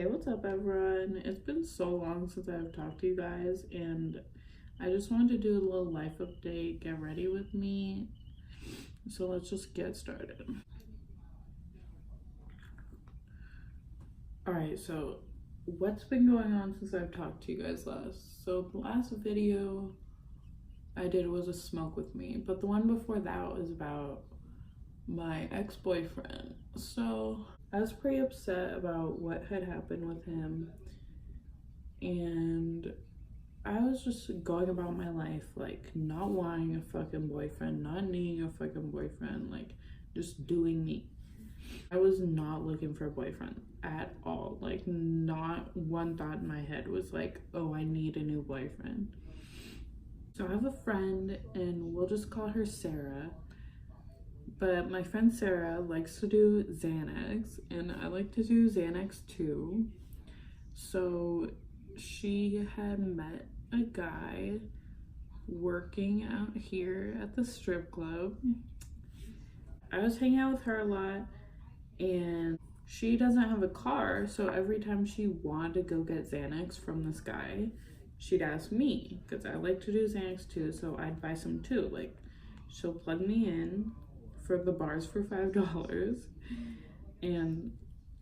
Hey, what's up, everyone? It's been so long since I've talked to you guys, and I just wanted to do a little life update. Get ready with me. So let's just get started. Alright, so what's been going on since I've talked to you guys last? So the last video I did was a smoke with me, but the one before that was about my ex-boyfriend. So I was pretty upset about what had happened with him, and I was just going about my life like not wanting a fucking boyfriend, not needing a fucking boyfriend, like just doing me. I was not looking for a boyfriend at all. Like, not one thought in my head was like, oh, I need a new boyfriend. So I have a friend, and we'll just call her Sarah. But my friend Sarah likes to do Xanax, and I like to do Xanax too. So she had met a guy working out here at the strip club. I was hanging out with her a lot, and she doesn't have a car, so every time she wanted to go get Xanax from this guy, she'd ask me, because I like to do Xanax too, so I'd buy some too. Like, she'll plug me in for the bars for $5, and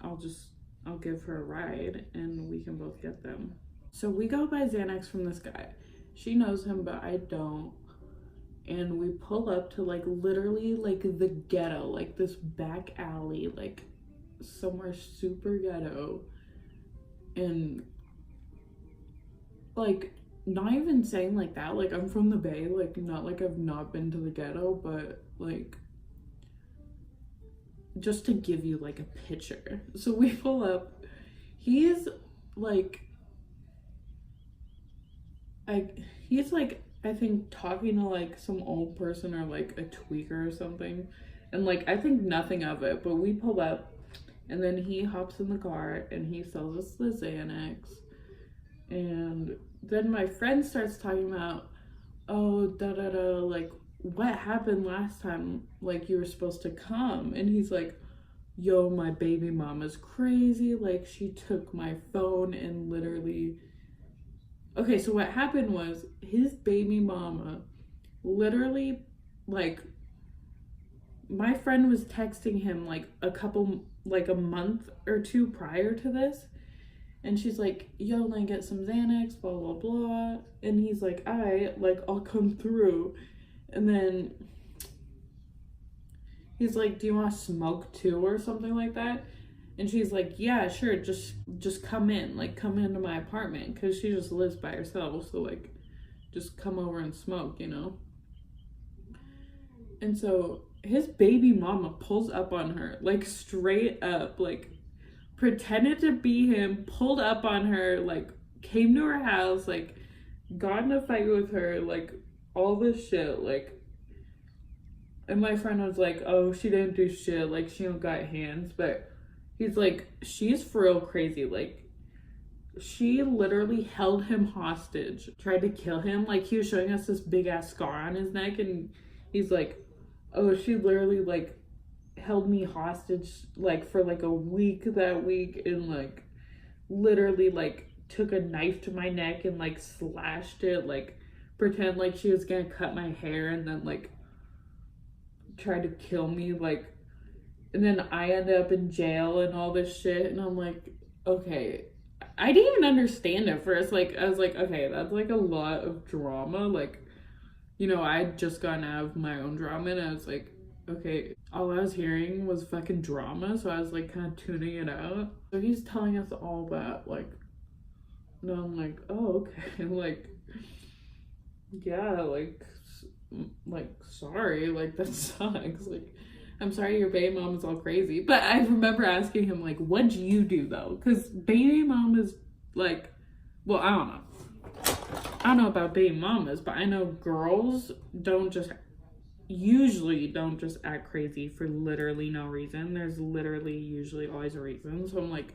I'll give her a ride, and we can both get them. So we go buy Xanax from this guy. She knows him, but I don't. And we pull up to like literally like the ghetto, like this back alley, like somewhere super ghetto. And like, not even saying like that, like I'm from the Bay, like not like I've not been to the ghetto, but like just to give you like a picture. So we pull up. He's like I think talking to like some old person or like a tweaker or something, and like I think nothing of it, but we pull up, and then he hops in the car and he sells us the Xanax. And then my friend starts talking about, oh, da da da, like what happened last time, like you were supposed to come. And he's like, yo, my baby mama's crazy, like she took my phone and literally. Okay, so what happened was his baby mama literally, like, my friend was texting him like a month or two prior to this, and she's like, yo, let me get some Xanax, blah blah blah. And he's like, I'll come through. And then he's like, do you want to smoke too or something like that? And she's like, yeah, sure, just come in, like come into my apartment, because she just lives by herself, so like just come over and smoke, you know? And so his baby mama pulls up on her, like straight up, like pretended to be him, pulled up on her, like came to her house, like got in a fight with her, like all this shit, like. And my friend was like, oh, she didn't do shit, like she don't got hands. But he's like, she's for real crazy. Like, she literally held him hostage, tried to kill him. Like, he was showing us this big ass scar on his neck, and he's like, oh, she literally like held me hostage like for like a week that week, and like literally like took a knife to my neck and like slashed it, like pretend like she was gonna cut my hair, and then like tried to kill me, like. And then I ended up in jail and all this shit. And I'm like, okay. I didn't even understand at first. Like, I was like, okay, that's like a lot of drama. Like, you know, I had just gotten out of my own drama, and I was like, okay, all I was hearing was fucking drama. So I was like kind of tuning it out. So he's telling us all that, like, and I'm like, oh, okay. Like, yeah, like, sorry, like, that sucks. Like, I'm sorry your baby mom is all crazy. But I remember asking him, like, what'd you do, though? Because baby mom is, like, well, I don't know. I don't know about baby mamas, but I know girls usually don't just act crazy for literally no reason. There's literally usually always a reason. So I'm like,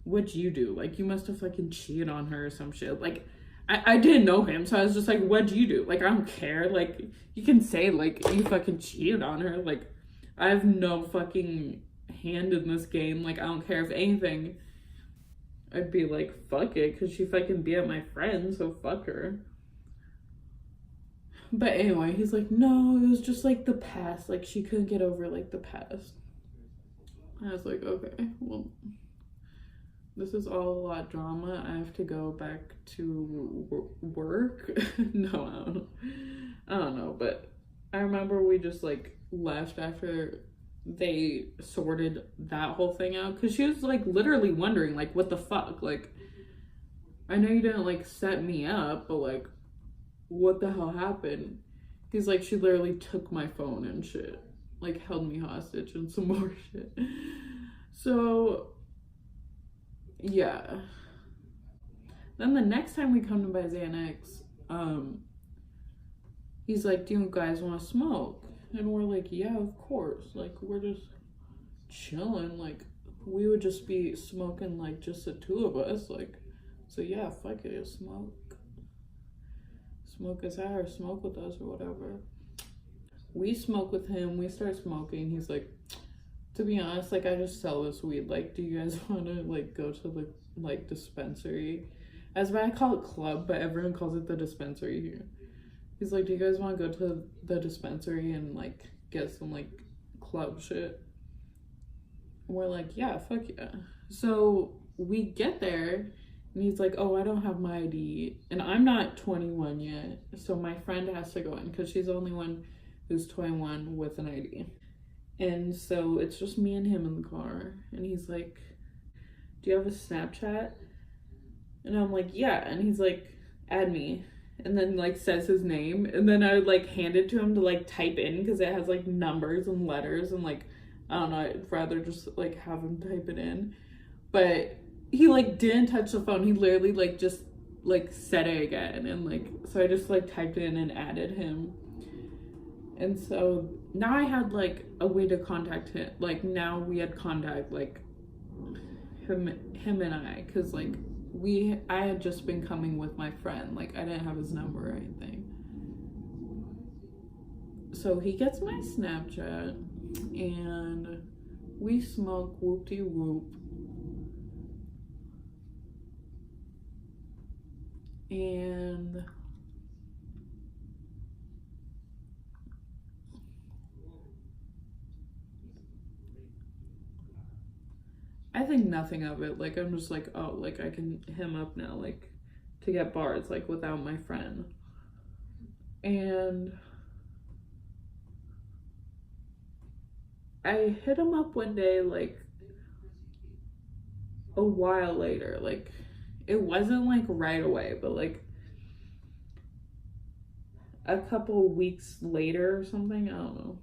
what'd you do? Like, you must have fucking cheated on her or some shit. Like, I didn't know him, so I was just like, what'd you do? Like, I don't care. Like, you can say, like, you fucking cheated on her. Like, I have no fucking hand in this game. Like, I don't care if anything. I'd be like, fuck it, because she fucking be at my friend, so fuck her. But anyway, he's like, no, it was just like the past. Like, she couldn't get over like the past. I was like, okay, well, this is all a lot of drama. I have to go back to work. No, I don't know. But I remember we just like left after they sorted that whole thing out, because she was like literally wondering like, what the fuck, like, I know you didn't like set me up, but like, what the hell happened? He's like, she literally took my phone and shit, like held me hostage and some more shit. So yeah, then the next time we come to buy Xanax, he's like, do you guys want to smoke? And we're like, yeah, of course. Like, we're just chilling. Like, we would just be smoking, like, just the two of us. Like, so yeah, fuck it, just smoke. Smoke us out or smoke with us or whatever. We smoke with him. We start smoking. He's like, to be honest, like, I just sell this weed. Like, do you guys want to, like, go to the, like, dispensary? As I call it club, but everyone calls it the dispensary here. He's like, do you guys want to go to the dispensary and, like, get some, like, club shit? We're like, yeah, fuck yeah. So we get there, and he's like, oh, I don't have my ID. And I'm not 21 yet, so my friend has to go in, because she's the only one who's 21 with an ID. And so it's just me and him in the car. And he's like, do you have a Snapchat? And I'm like, yeah. And he's like, add me. And then like says his name, and then I would like hand it to him to like type in, because it has like numbers and letters, and like, I don't know, I'd rather just like have him type it in. But he like didn't touch the phone. He literally like just like said it again, and like, so I just like typed in and added him. And so now I had like a way to contact him. Like, now we had contact, like him and I, because like I had just been coming with my friend. Like, I didn't have his number or anything. So he gets my Snapchat, and we smoke whoop-de-whoop. And I think nothing of it. Like, I'm just like, oh, like, I can hit him up now, like, to get bars, like, without my friend. And I hit him up one day, like, a while later. Like, it wasn't, like, right away, but, like, a couple weeks later or something. I don't know.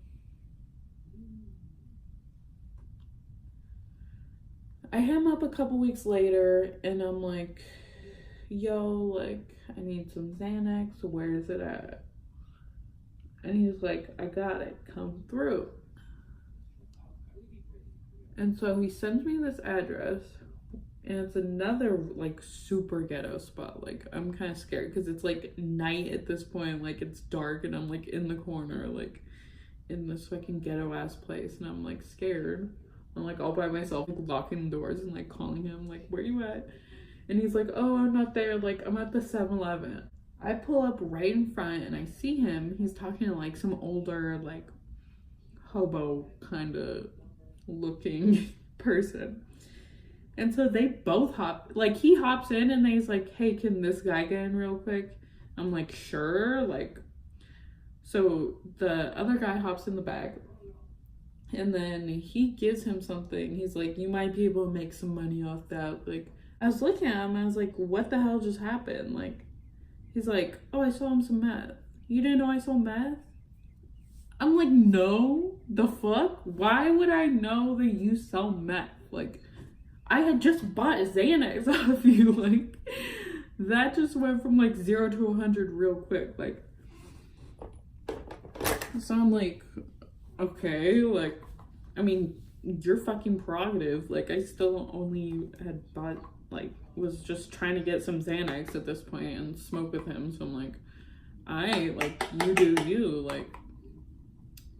I hit him up a couple weeks later, and I'm like, yo, like, I need some Xanax. Where is it at? And he's like, I got it. Come through. And so he sends me this address, and it's another, like, super ghetto spot. Like, I'm kind of scared, because it's, like, night at this point. Like, it's dark, and I'm, like, in the corner, like, in this fucking ghetto-ass place, and I'm, like, scared. I'm like all by myself, like locking the doors and like calling him, like, where you at? And he's like, oh, I'm not there, like, I'm at the 7-Eleven. I pull up right in front, and I see him. He's talking to like some older, like, hobo kind of looking person. And so they both like, he hops in, and he's like, hey, can this guy get in real quick? I'm like, sure. Like, so the other guy hops in the back. And then he gives him something. He's like, you might be able to make some money off that. Like, I was looking at him, and I was like, what the hell just happened? Like, he's like, oh, I sold him some meth. You didn't know I sold meth? I'm like, no, the fuck? Why would I know that you sell meth? Like, I had just bought Xanax off you. Like, that just went from like 0 to 100 real quick. Like, so I'm like, okay, like, I mean, you're fucking prerogative. Like, I still only had bought, like, was just trying to get some Xanax at this point and smoke with him. So I'm like, like, you do you, like,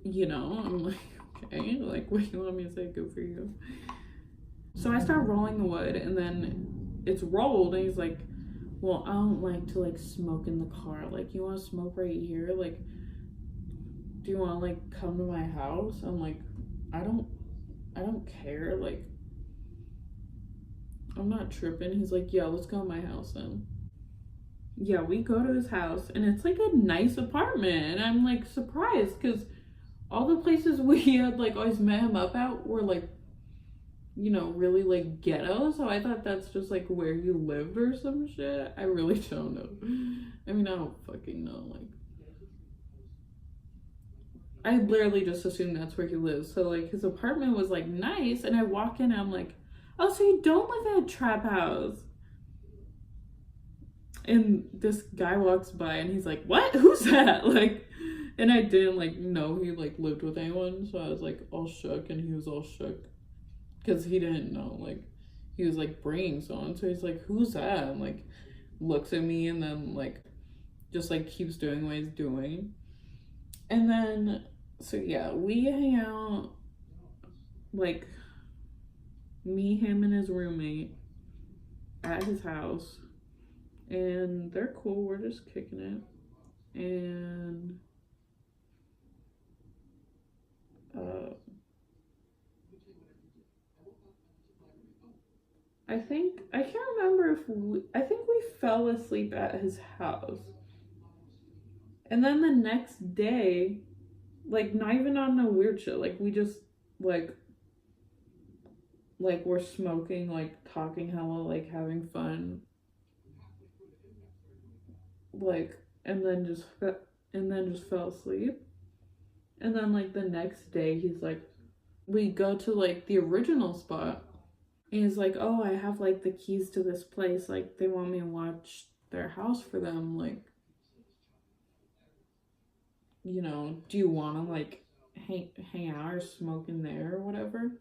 you know. I'm like, okay, like, what do you want me to say? Good for you. So I start rolling the wood, and then it's rolled, and he's like, well, I don't like to like smoke in the car. Like, you want to smoke right here? Like, do you want to like come to my house? I'm like, I don't care. Like, I'm not tripping. He's like, yeah, let's go to my house then. Yeah, we go to his house, and it's like a nice apartment, and I'm like surprised because all the places we had like always met him up at were like, you know, really like ghetto. So I thought that's just like where he lived or some shit. I really don't know. I mean, I don't fucking know. Like, I literally just assumed that's where he lives. So like his apartment was like nice, and I walk in and I'm like, oh, so you don't live in a trap house? And this guy walks by and he's like, what? Who's that? Like, and I didn't like know he like lived with anyone, so I was like all shook, and he was all shook because he didn't know. Like, he was like bringing someone, so he's like, who's that? And like looks at me, and then like just like keeps doing what he's doing. And then so yeah, we hang out, like me, him, and his roommate at his house, and they're cool. We're just kicking it, and I can't remember if I think we fell asleep at his house. And then the next day, like not even on no weird shit, like we just like we're smoking, like talking hella, like having fun. Like, and then just fell asleep. And then like the next day he's like, we go to like the original spot. And he's like, oh, I have like the keys to this place. Like, they want me to watch their house for them. Like, you know, do you want to like hang out or smoke in there or whatever?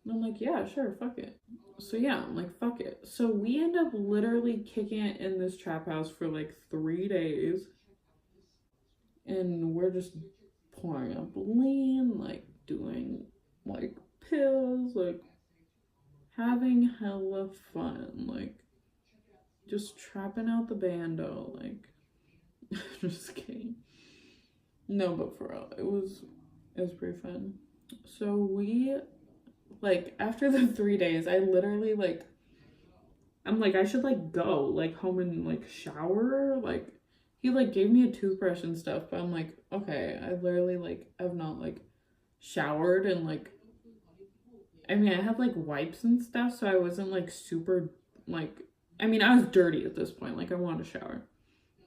And I'm like, yeah, sure, fuck it. So yeah, I'm like, fuck it. So we end up literally kicking it in this trap house for like 3 days. And we're just pouring up lean, like doing like pills, like having hella fun, like just trapping out the bando, like just kidding. No, but for real, it was pretty fun. So we, like, after the 3 days, I literally like, I'm like, I should like go like home and like shower. Like, he like gave me a toothbrush and stuff, but I'm like, okay, I literally like have not like showered, and like, I mean, I had like wipes and stuff, so I wasn't like super like, I mean, I was dirty at this point, like I wanted to shower,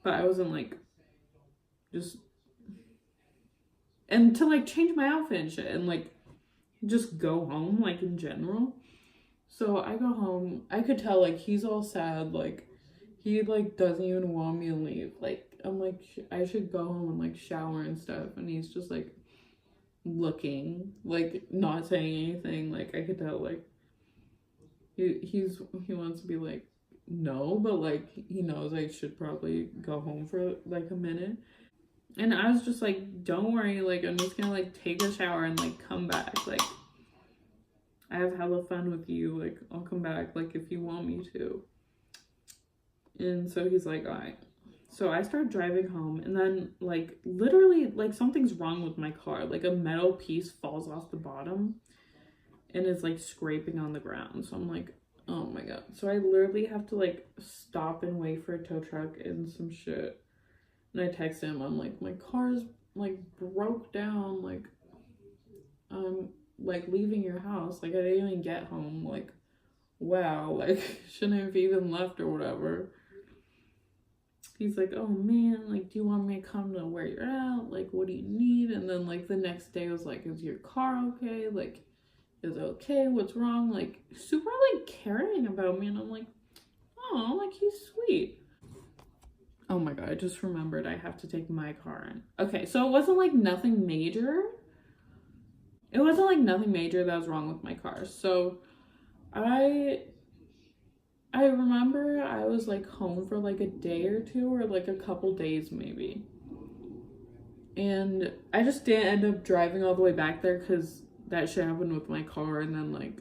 but I wasn't like just, and to like change my outfit and shit and like just go home, like in general. So I go home, I could tell like he's all sad, like he like doesn't even want me to leave. Like, I'm like, I should go home and like shower and stuff, and he's just like looking, like not saying anything. Like, I could tell like he wants to be like no, but like he knows I should probably go home for like a minute. And I was just like, don't worry, like I'm just gonna like take a shower and like come back. Like, I have hella fun with you, like I'll come back like if you want me to. And so he's like, all right. So I start driving home, and then like literally like something's wrong with my car. Like a metal piece falls off the bottom and is like scraping on the ground. So I'm like, oh my god. So I literally have to like stop and wait for a tow truck and some shit. And I text him, I'm like, my car's like broke down, like I'm like leaving your house, like I didn't even get home, like wow, like shouldn't have even left or whatever. He's like, oh man, like, do you want me to come to where you're at? Like, what do you need? And then like the next day I was like, is your car okay? Like, is it okay? What's wrong? Like, super like caring about me. And I'm like, oh, like he's sweet. Oh my god, I just remembered I have to take my car in. Okay, so it wasn't like nothing major. It wasn't like nothing major that was wrong with my car. So I remember I was like home for like a day or two, or like a couple days maybe. And I just didn't end up driving all the way back there because that shit happened with my car. And then like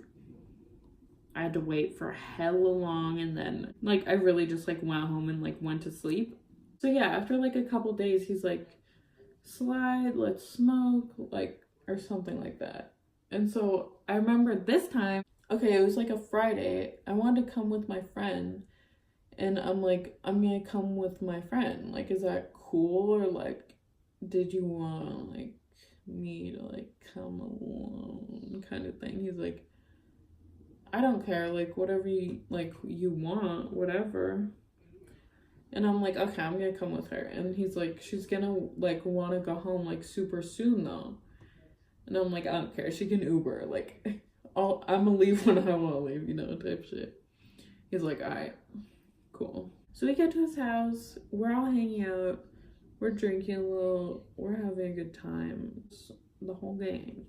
I had to wait for hella long, and then like I really just like went home and like went to sleep. So yeah, after like a couple days, he's like, slide, let's smoke, like, or something like that. And so I remember this time, okay, it was like a Friday. I wanted to come with my friend, and I'm like, I'm gonna come with my friend. Like, is that cool? Or like, did you want like me to like come along kind of thing? He's like, I don't care, like whatever you like you want, whatever. And I'm like, okay, I'm gonna come with her. And he's like, she's gonna like wanna go home like super soon though. And I'm like, I don't care, she can Uber. Like I'm gonna leave when I wanna leave, you know, type shit. He's like, alright, cool. So we get to his house, we're all hanging out, we're drinking a little, we're having a good time, the whole gang.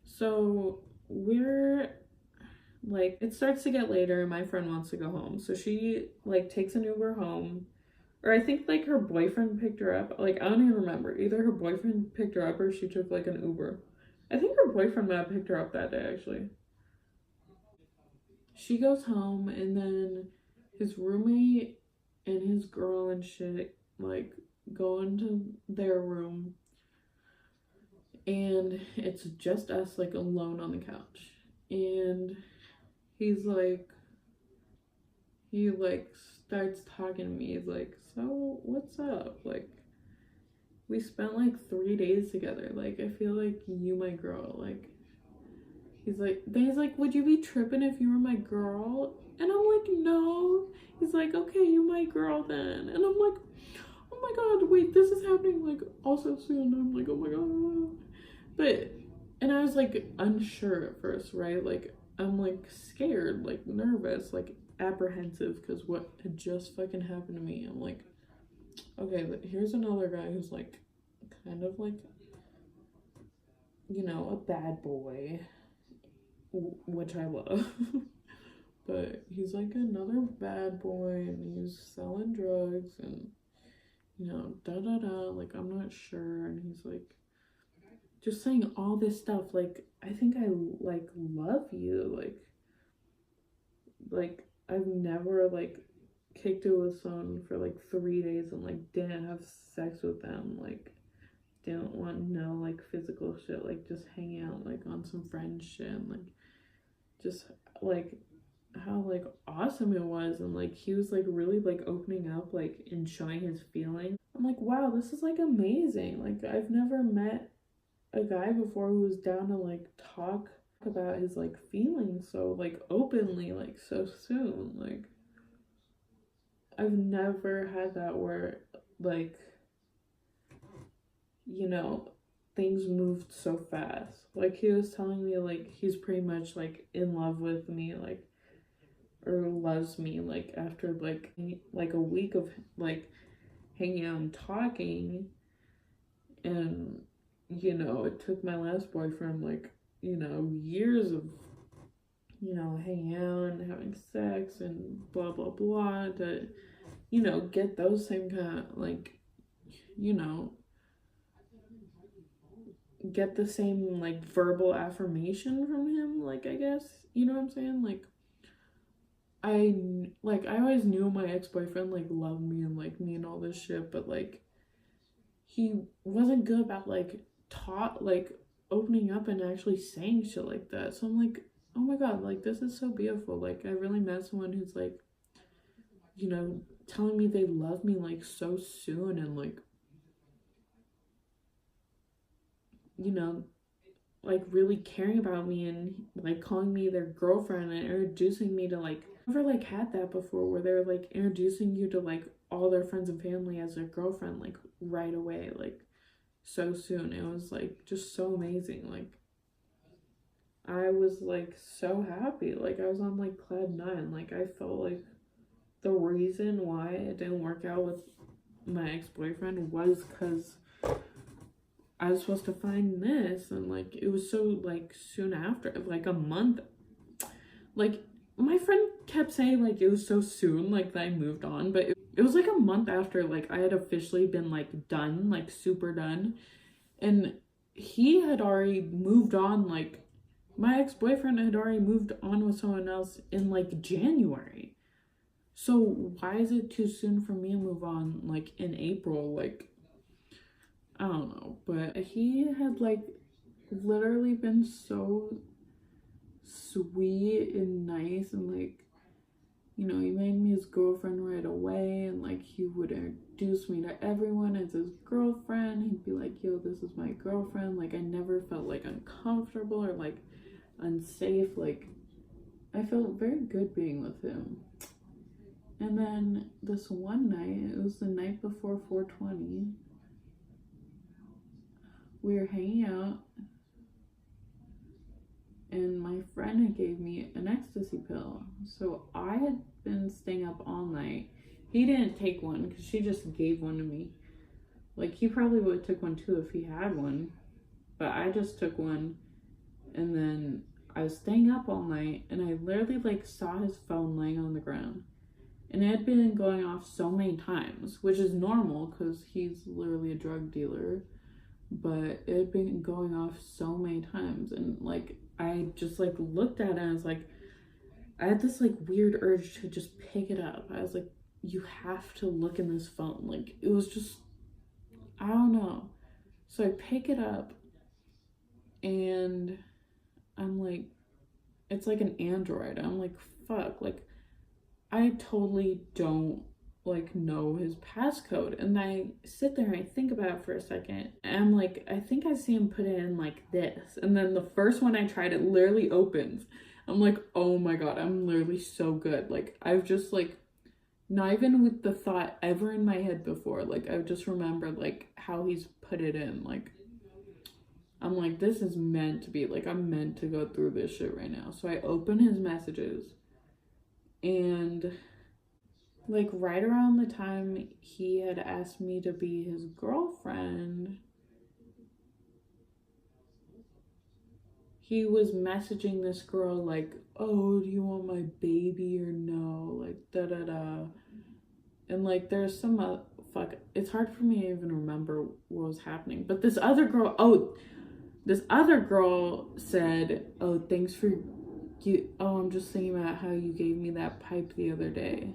So we're like, it starts to get later and my friend wants to go home. So she like takes an Uber home. Or I think like her boyfriend picked her up. Like I don't even remember. Either her boyfriend picked her up or she took like an Uber. I think her boyfriend might have picked her up that day actually. She goes home and then his roommate and his girl and shit like go into their room and it's just us like alone on the couch. And he's like, he like starts talking to me. He's like, so what's up? Like, we spent like 3 days together. Like, I feel like you my girl. Like, he's like, then he's like, would you be tripping if you were my girl? And I'm like, no. He's like, okay, you're my girl then. And I'm like, oh my god, wait, this is happening like also soon. And I'm like, oh my god. But, and I was like unsure at first, right? Like, I'm like scared, like nervous, like apprehensive because what had just fucking happened to me. I'm like, okay, but here's another guy who's like kind of like, you know, a bad boy, which I love. But he's like another bad boy and he's selling drugs and, you know, da da da, like I'm not sure. And he's like just saying all this stuff like, I think I like love you, like I've never like kicked it with someone for like 3 days and like didn't have sex with them, like didn't want no like physical shit, like just hang out like on some friend shit and like just like how like awesome it was. And like he was like really like opening up like and showing his feelings. I'm like, wow, this is like amazing. Like I've never met a guy before who was down to like talk about his like feelings so like openly, like so soon. Like I've never had that where like, you know, things moved so fast. Like he was telling me like he's pretty much like in love with me, like, or loves me, like after like a week of like hanging out and talking. And you know, it took my last boyfriend like, you know, years of, you know, hanging out and having sex and blah blah blah to, you know, get those same kind of like, you know, get the same like verbal affirmation from him, like, I guess, you know what I'm saying? Like I always knew my ex-boyfriend like loved me and liked me and all this shit, but like he wasn't good about like like opening up and actually saying shit like that. So I'm like, oh my god, like this is so beautiful. Like I really met someone who's like, you know, telling me they love me like so soon and like, you know, like really caring about me and like calling me their girlfriend and introducing me to like, I've never like had that before where they're like introducing you to like all their friends and family as their girlfriend like right away, like so soon. It was like just so amazing. Like I was like so happy. Like I was on like cloud nine. Like I felt like the reason why it didn't work out with my ex-boyfriend was because I was supposed to find this, and like it was so like soon after, like a month. Like my friend kept saying like it was so soon, like that I moved on, but it was like a month after like I had officially been like done, like super done, and he had already moved on like My ex-boyfriend had already moved on with someone else in like January. So why is it too soon for me to move on like in April? Like, I don't know. But he had like literally been so sweet and nice, and like, you know, he made me his girlfriend right away, and like he would introduce me to everyone as his girlfriend. He'd be like, yo, this is my girlfriend. Like, I never felt like uncomfortable or like unsafe. Like, I felt very good being with him. And then this one night, it was the night before 420, we were hanging out, and my friend had gave me an ecstasy pill. So I had been staying up all night. He didn't take one because she just gave one to me. Like, he probably would have took one too if he had one, but I just took one. And then I was staying up all night, and I literally like saw his phone laying on the ground, and it had been going off so many times, which is normal because he's literally a drug dealer. But it had been going off so many times, and like I just like looked at it, and I was like, I had this like weird urge to just pick it up. I was like, you have to look in this phone. Like, it was just, I don't know. So I pick it up, and I'm like, it's like an Android. I'm like, fuck, like I totally don't like know his passcode. And I sit there and I think about it for a second, and I'm like, I think I see him put it in like this. And then the first one I tried, it literally opens. I'm like, oh my god, I'm literally so good. Like, I've just like, not even with the thought ever in my head before, like I've just remembered like how he's put it in. Like, I'm like, this is meant to be. Like, I'm meant to go through this shit right now. So I open his messages, and like right around the time he had asked me to be his girlfriend, he was messaging this girl like, oh, do you want my baby or no? Like, da da da. And like, there's some fuck. It's hard for me to even remember what was happening. But this other girl, said, oh, thanks for you. Oh, I'm just thinking about how you gave me that pipe the other day.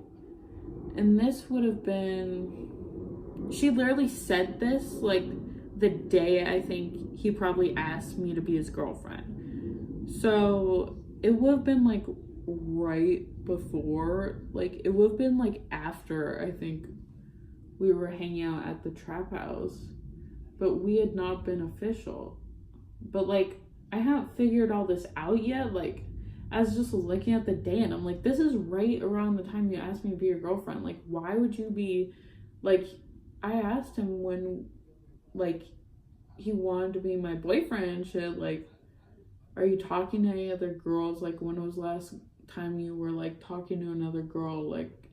And this would have been, she literally said this like the day I think he probably asked me to be his girlfriend. So it would have been like right before, like it would have been like after I think we were hanging out at the trap house, but we had not been official. But like, I haven't figured all this out yet. Like, I was just looking at the day, and I'm like, this is right around the time you asked me to be your girlfriend. Like, why would you be, like, I asked him when, like, he wanted to be my boyfriend and shit. Like, are you talking to any other girls? Like, when was the last time you were, like, talking to another girl? Like,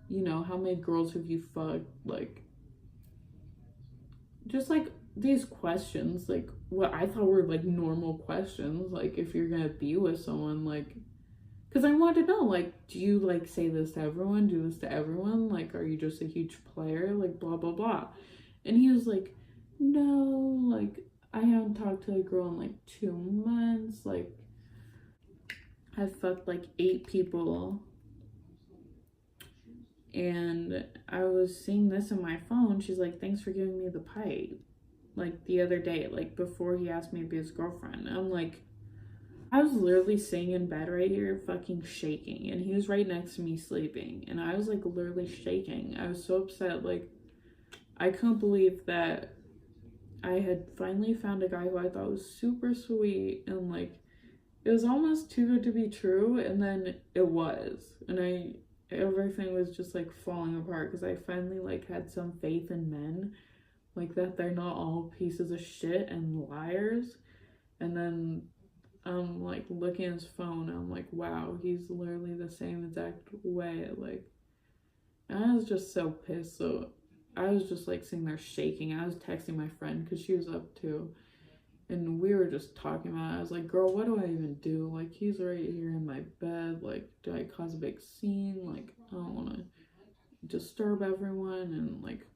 you know, how many girls have you fucked? Like, just, like, these questions, like, what I thought were, like, normal questions. Like, if you're gonna be with someone, like, because I wanted to know, like, do you, like, say this to everyone? Do this to everyone? Like, are you just a huge player? Like, blah, blah, blah. And he was like, no, like, I haven't talked to a girl in, like, 2 months. Like, I've fucked, like, 8 people. And I was seeing this on my phone. She's like, thanks for giving me the pipe. Like, the other day, like, before he asked me to be his girlfriend. I'm like, I was literally sitting in bed right here, fucking shaking, and he was right next to me sleeping, and I was like literally shaking. I was so upset. Like, I couldn't believe that I had finally found a guy who I thought was super sweet, and like, it was almost too good to be true, and then it was, and everything was just like falling apart because I finally like had some faith in men, like that they're not all pieces of shit and liars. And then I'm like looking at his phone, and I'm like, wow, he's literally the same exact way. Like, and I was just so pissed. So I was just like sitting there shaking. I was texting my friend because she was up too, and we were just talking about it. I was like, girl, what do I even do? Like, he's right here in my bed. Like, do I cause a big scene? Like, I don't want to disturb everyone, and like,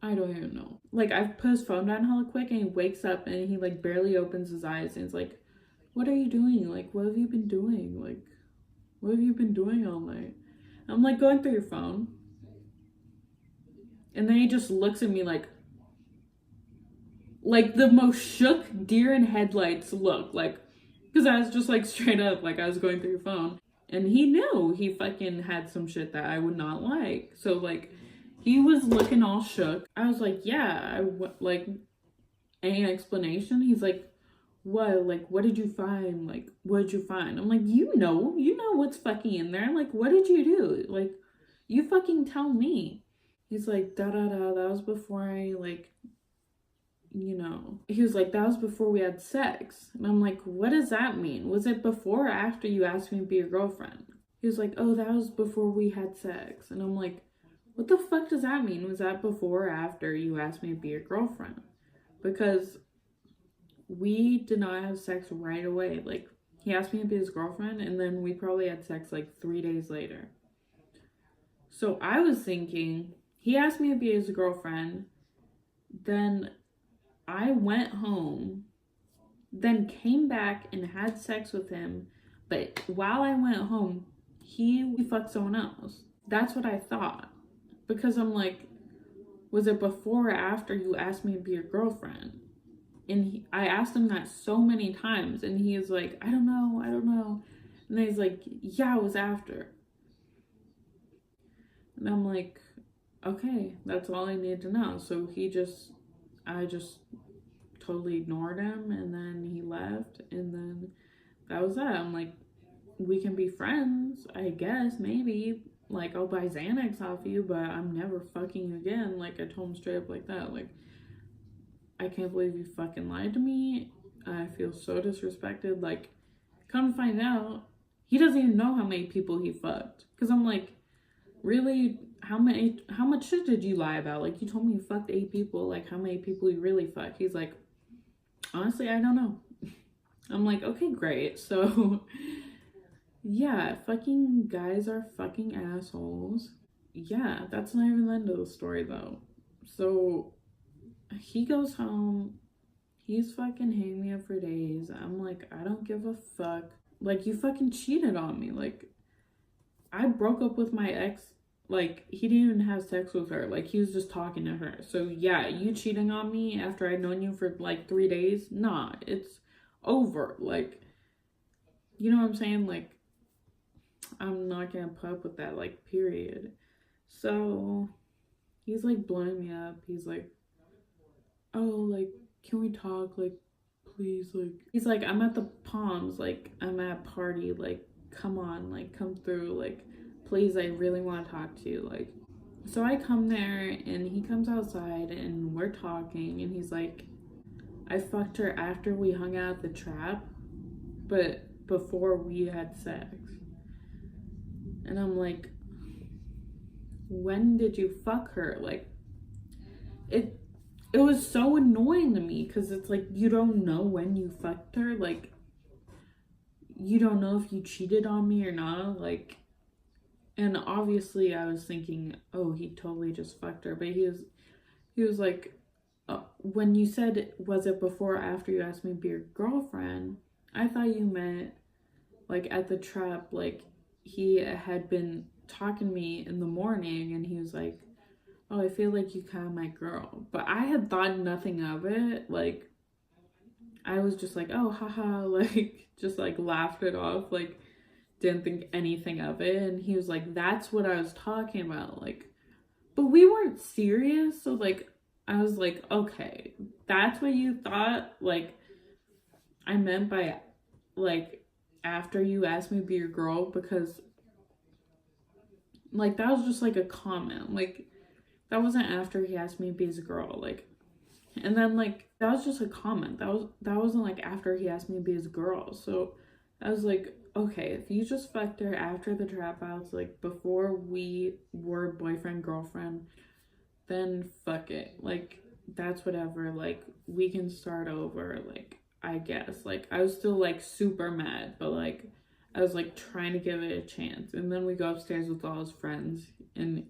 I don't even know. Like, I've put his phone down hella quick, and he wakes up and he like barely opens his eyes, and it's like, what are you doing? Like, what have you been doing? Like, what have you been doing all night? I'm like, going through your phone. And then he just looks at me like the most shook deer in headlights look. Like, because I was just like straight up, like I was going through your phone. And he knew he fucking had some shit that I would not like. So, like, he was looking all shook. I was like, yeah, like, any explanation? He's like, what? Like, what did you find? Like, what did you find? I'm like, you know what's fucking in there. Like, what did you do? Like, you fucking tell me. He's like, da da da, that was before I, like, he was like, that was before we had sex. And I'm like, what does that mean? Was it before or after you asked me to be your girlfriend? He was like, oh, that was before we had sex. And I'm like, what the fuck does that mean? Was that before or after you asked me to be your girlfriend? Because we did not have sex right away. Like, he asked me to be his girlfriend, and then we probably had sex like 3 days later. So I was thinking, he asked me to be his girlfriend, then I went home, then came back and had sex with him, but while I went home, he fucked someone else. That's what I thought. Because I'm like, was it before or after you asked me to be your girlfriend? And I asked him that so many times, and he is like, I don't know. And then he's like, yeah, it was after. And I'm like, okay, that's all I need to know. So I just totally ignored him, and then he left, and then that was that. I'm like, we can be friends, I guess, maybe. Like, I'll buy Xanax off you, but I'm never fucking you again. Like, I told him straight up like that. Like, I can't believe you fucking lied to me. I feel so disrespected. Like, come to find out, he doesn't even know how many people he fucked. Because I'm like, really? How much shit did you lie about? Like, you told me you fucked 8 people. Like, how many people you really fucked? He's like, honestly, I don't know. I'm like, okay, great. So, yeah, fucking guys are fucking assholes. Yeah, that's not even the end of the story, though. So, he goes home. He's fucking hanging me up for days. I'm like, I don't give a fuck. Like, you fucking cheated on me. Like, I broke up with my ex. Like, he didn't even have sex with her. Like, he was just talking to her. So, yeah, you cheating on me after I'd known you for, like, 3 days? Nah, it's over. Like, you know what I'm saying? Like, I'm not gonna put up with that, like, period. So, he's, like, blowing me up. He's like, oh, like, can we talk? Like, please, like. He's like, I'm at the Palms. Like, I'm at a party. Like, come on. Like, come through. Like, please, I really want to talk to you. Like, so I come there, and he comes outside, and we're talking, and he's like, I fucked her after we hung out at the trap, but before we had sex. And I'm like, when did you fuck her? Like, it was so annoying to me, because it's like, you don't know when you fucked her. Like, you don't know if you cheated on me or not. Like, and obviously I was thinking, oh, he totally just fucked her. But he was like, when you said, was it before or after you asked me to be your girlfriend, I thought you meant, like, at the trap, like, he had been talking to me in the morning, and he was like, oh, I feel like you kind of my girl. But I had thought nothing of it. Like, I was just like, oh, haha, like, just, like, laughed it off, like, didn't think anything of it. And he was like, that's what I was talking about. Like, but we weren't serious. So, like, I was like, okay, that's what you thought, like, I meant by, like, after you asked me to be your girl, because, like, that was just, like, a comment. Like, that wasn't after he asked me to be his girl. Like, and then, like, that was just a comment. That wasn't, like, after he asked me to be his girl. So I was like, okay, if you just fucked her after the trap outs, like, before we were boyfriend, girlfriend, then fuck it. Like, that's whatever. Like, we can start over. Like, I guess. Like, I was still, like, super mad, but, like, I was, like, trying to give it a chance. And then we go upstairs with all his friends, and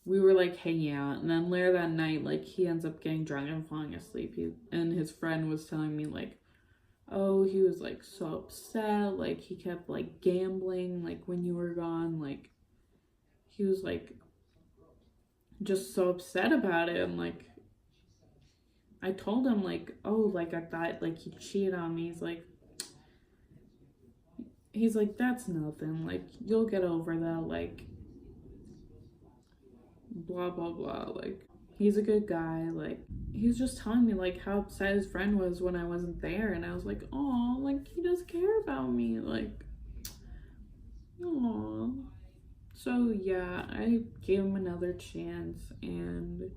we were, like, hanging out. And then later that night, like, he ends up getting drunk and falling asleep. And his friend was telling me, like, oh, he was like so upset, like he kept like gambling, like when you were gone, like he was like just so upset about it. And like I told him like, oh, like I thought like he cheated on me. He's like, that's nothing, like you'll get over that, like blah blah blah, like he's a good guy. Like he was just telling me like how upset his friend was when I wasn't there, and I was like, oh, like he does care about me, like oh. So yeah, I gave him another chance, and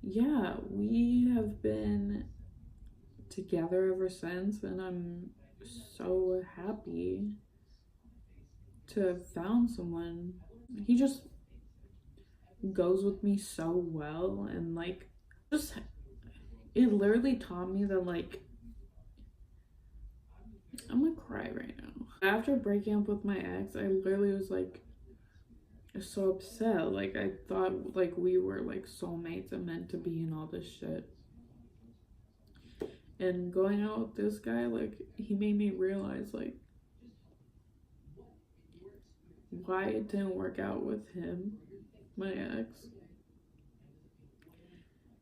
yeah, we have been together ever since, and I'm so happy to have found someone. He just goes with me so well, and like just it literally taught me that like I'm gonna cry right now. After breaking up with my ex, I literally was like so upset. Like I thought like we were like soulmates and meant to be and all this shit. And going out with this guy, like he made me realize like why it didn't work out with him, my ex,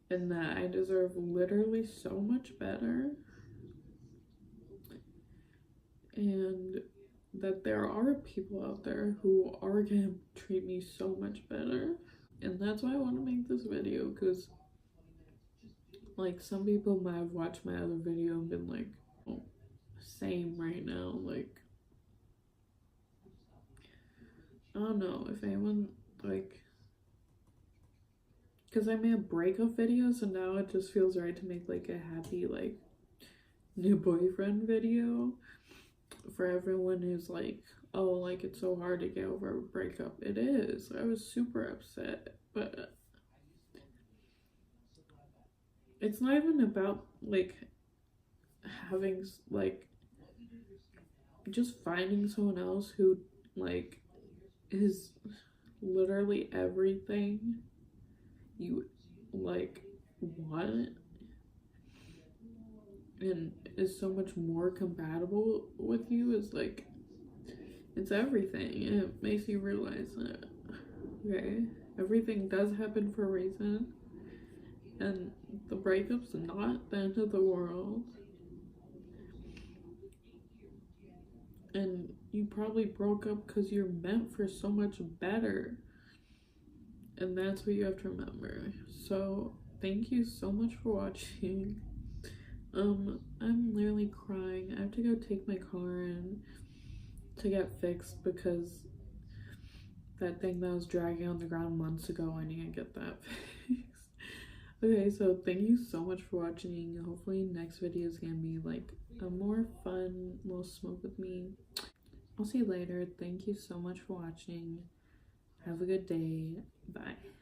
and that I deserve literally so much better, and that there are people out there who are gonna treat me so much better. And that's why I want to make this video, because like some people might have watched my other video and been like, oh, same right now. Like I don't know if anyone like, because I made a breakup video, so now it just feels right to make like a happy like new boyfriend video for everyone who's like, oh, like it's so hard to get over a breakup. It is. I was super upset, but it's not even about like having like just finding someone else who like is literally everything you like want and is so much more compatible with you. Is like it's everything, and it makes you realize that okay, everything does happen for a reason, and the breakup's not the end of the world, and you probably broke up because you're meant for so much better, and that's what you have to remember. So thank you so much for watching. I'm literally crying. I have to go take my car in to get fixed because that thing that was dragging on the ground months ago, I need to get that fixed. Okay, so thank you so much for watching. Hopefully next video is gonna be like a more fun little smoke with me. I'll see you later. Thank you so much for watching. Have a good day. Bye.